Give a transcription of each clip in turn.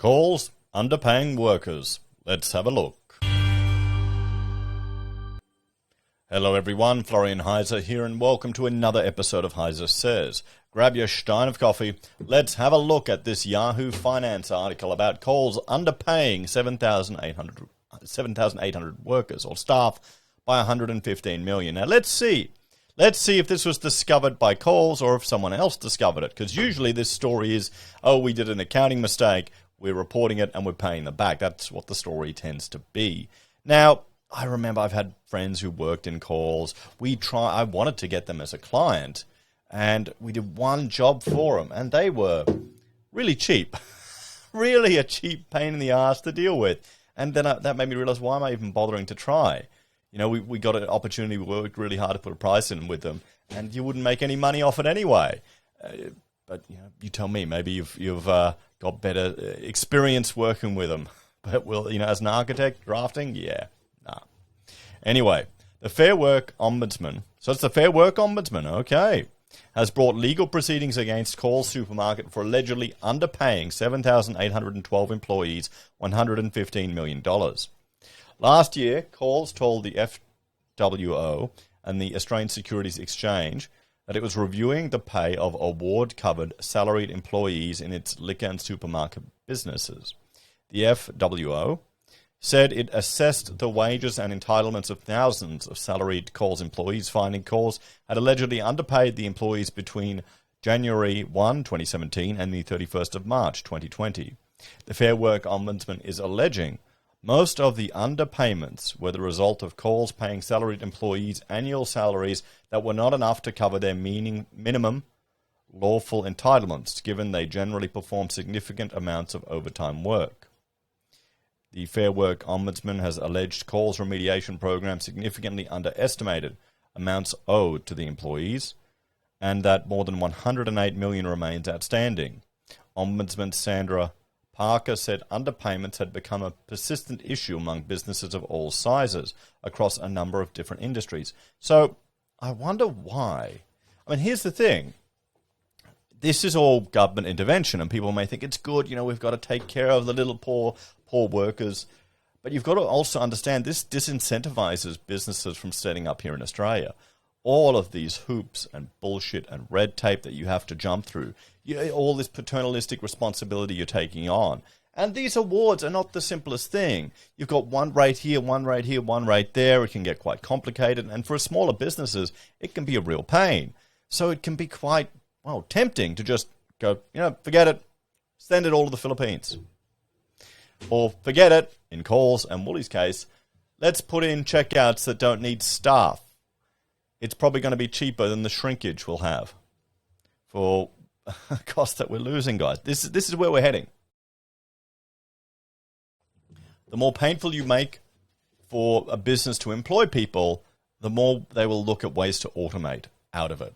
Calls underpaying workers. Let's have a look. Hello everyone, Florian.Heise here and welcome to another episode of HeiseSays. Grab your stein of coffee. Let's have a look at this Yahoo Finance article about calls underpaying 7,800 workers or staff by 115 million. Now let's see if this was discovered by Coles or if someone else discovered it, because usually this story is, oh, we did an accounting mistake, we're reporting it and we're paying them back. That's what the story tends to be. Now, I remember I've had friends who worked in Coles. I wanted to get them as a client, and we did one job for them, and they were really cheap. Really a cheap pain in the ass to deal with. And then that made me realize, why am I even bothering to try? You know, we got an opportunity, we worked really hard to put a price in with them, and you wouldn't make any money off it anyway. But you tell me, maybe you've got better experience working with them. But as an architect, drafting, yeah, nah. Anyway, the Fair Work Ombudsman, so it's the Fair Work Ombudsman, okay, has brought legal proceedings against Coles Supermarket for allegedly underpaying 7,812 employees $115 million. Last year, Coles told the FWO and the Australian Securities Exchange that it was reviewing the pay of award-covered salaried employees in its liquor and supermarket businesses. The FWO said it assessed the wages and entitlements of thousands of salaried Coles employees, finding Coles had allegedly underpaid the employees between January 1, 2017 and the 31st of March 2020. The Fair Work Ombudsman is alleging most of the underpayments were the result of Coles paying salaried employees annual salaries that were not enough to cover their minimum lawful entitlements, given they generally perform significant amounts of overtime work. The Fair Work Ombudsman has alleged Coles' remediation program significantly underestimated amounts owed to the employees and that more than $108 million remains outstanding. Ombudsman Sandra Parker said underpayments had become a persistent issue among businesses of all sizes across a number of different industries. So I wonder why. I mean, here's the thing. This is all government intervention, and people may think it's good, we've got to take care of the little poor workers. But you've got to also understand this disincentivizes businesses from setting up here in Australia. All of these hoops and bullshit and red tape that you have to jump through, all this paternalistic responsibility you're taking on. And these awards are not the simplest thing. You've got one rate here, one rate here, one rate there. It can get quite complicated. And for smaller businesses, it can be a real pain. So it can be quite, tempting to just go, forget it, send it all to the Philippines. Or forget it, in Coles and Woolies' case, let's put in checkouts that don't need staff. It's probably going to be cheaper than the shrinkage we'll have for a cost that we're losing, guys. This is where we're heading. The more painful you make for a business to employ people, the more they will look at ways to automate out of it.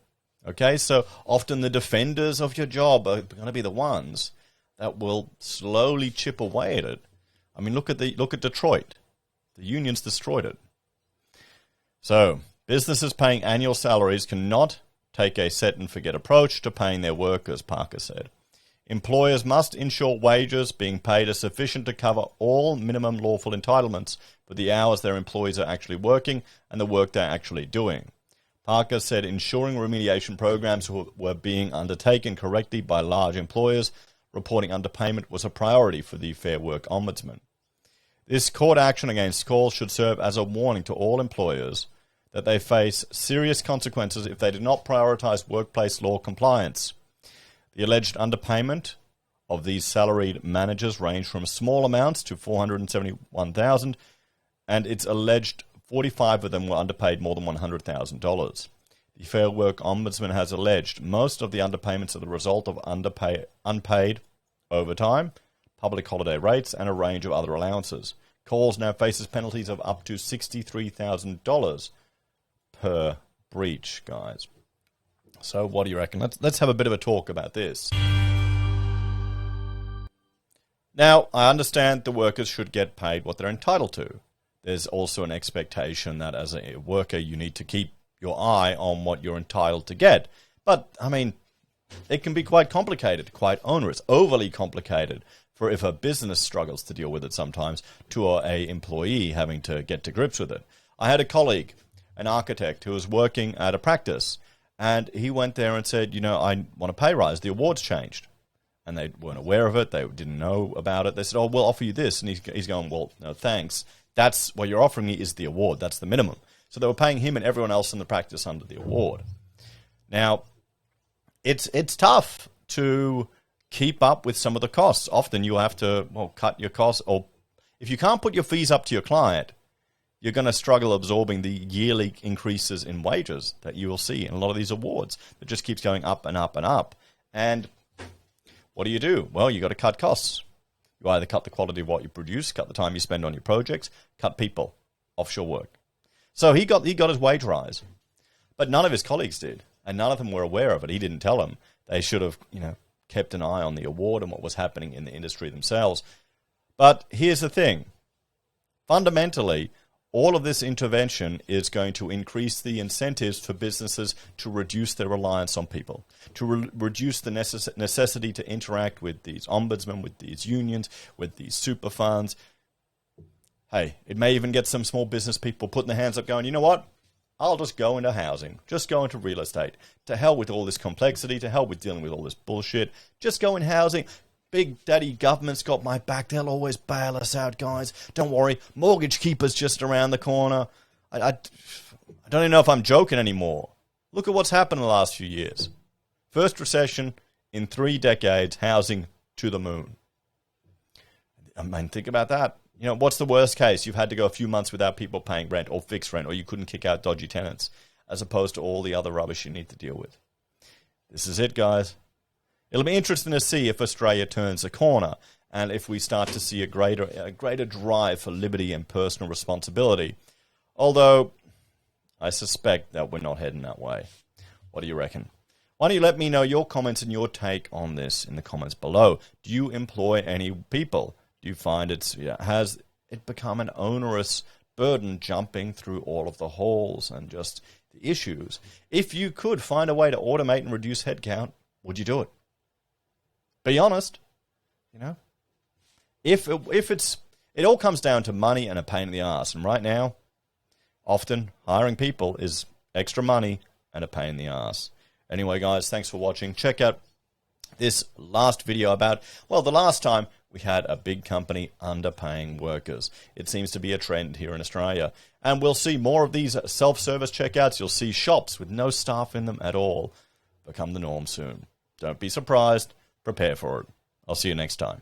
Okay, so often the defenders of your job are going to be the ones that will slowly chip away at it. I mean, look at Detroit. The unions destroyed it. So businesses paying annual salaries cannot take a set-and-forget approach to paying their workers, Parker said. Employers must ensure wages being paid are sufficient to cover all minimum lawful entitlements for the hours their employees are actually working and the work they're actually doing. Parker said ensuring remediation programs were being undertaken correctly by large employers reporting underpayment was a priority for the Fair Work Ombudsman. This court action against Coles should serve as a warning to all employers that they face serious consequences if they do not prioritize workplace law compliance. The alleged underpayment of these salaried managers range from small amounts to $471,000, and it's alleged 45 of them were underpaid more than $100,000. The Fair Work Ombudsman has alleged most of the underpayments are the result of unpaid overtime, public holiday rates, and a range of other allowances. Coles now faces penalties of up to $63,000 per breach, guys. So what do you reckon? Let's have a bit of a talk about this. Now, I understand the workers should get paid what they're entitled to. There's also an expectation that as a worker, you need to keep your eye on what you're entitled to get. But, I mean, it can be quite complicated, quite onerous, overly complicated for if a business struggles to deal with it sometimes, to a employee having to get to grips with it. I had a colleague, an architect, who was working at a practice, and he went there and said, I want a pay rise. The awards changed. And they weren't aware of it. They didn't know about it. They said, we'll offer you this. And he's going, well, no, thanks. That's what you're offering me is the award. That's the minimum. So they were paying him and everyone else in the practice under the award. Now, it's tough to keep up with some of the costs. Often you have to, cut your costs. Or if you can't put your fees up to your client, you're going to struggle absorbing the yearly increases in wages that you will see in a lot of these awards. It just keeps going up and up and up. And what do? Well, you got to cut costs. You either cut the quality of what you produce, cut the time you spend on your projects, cut people, offshore work. So he got his wage rise, but none of his colleagues did, and none of them were aware of it. He didn't tell them. They should have, kept an eye on the award and what was happening in the industry themselves. But here's the thing. Fundamentally, all of this intervention is going to increase the incentives for businesses to reduce their reliance on people, to reduce the necessity to interact with these ombudsmen, with these unions, with these super funds. Hey, it may even get some small business people putting their hands up going, you know what? I'll just go into housing, just go into real estate. To hell with all this complexity, to hell with dealing with all this bullshit. Just go in housing. Big daddy government's got my back. They'll always bail us out, guys. Don't worry. Mortgage Keeper's just around the corner. I don't even know if I'm joking anymore. Look at what's happened in the last few years. First recession in 3 decades, housing to the moon. I mean, think about that. What's the worst case? You've had to go a few months without people paying rent or fixed rent, or you couldn't kick out dodgy tenants, as opposed to all the other rubbish you need to deal with. This is it, guys. It'll be interesting to see if Australia turns a corner and if we start to see a greater drive for liberty and personal responsibility. Although, I suspect that we're not heading that way. What do you reckon? Why don't you let me know your comments and your take on this in the comments below. Do you employ any people? Do you find has it become an onerous burden jumping through all of the halls and just the issues? If you could find a way to automate and reduce headcount, would you do it? Be honest, If it all comes down to money and a pain in the ass, and right now, often hiring people is extra money and a pain in the ass. Anyway, guys, thanks for watching. Check out this last video about, the last time we had a big company underpaying workers. It seems to be a trend here in Australia. And we'll see more of these self-service checkouts. You'll see shops with no staff in them at all become the norm soon. Don't be surprised. Prepare for it. I'll see you next time.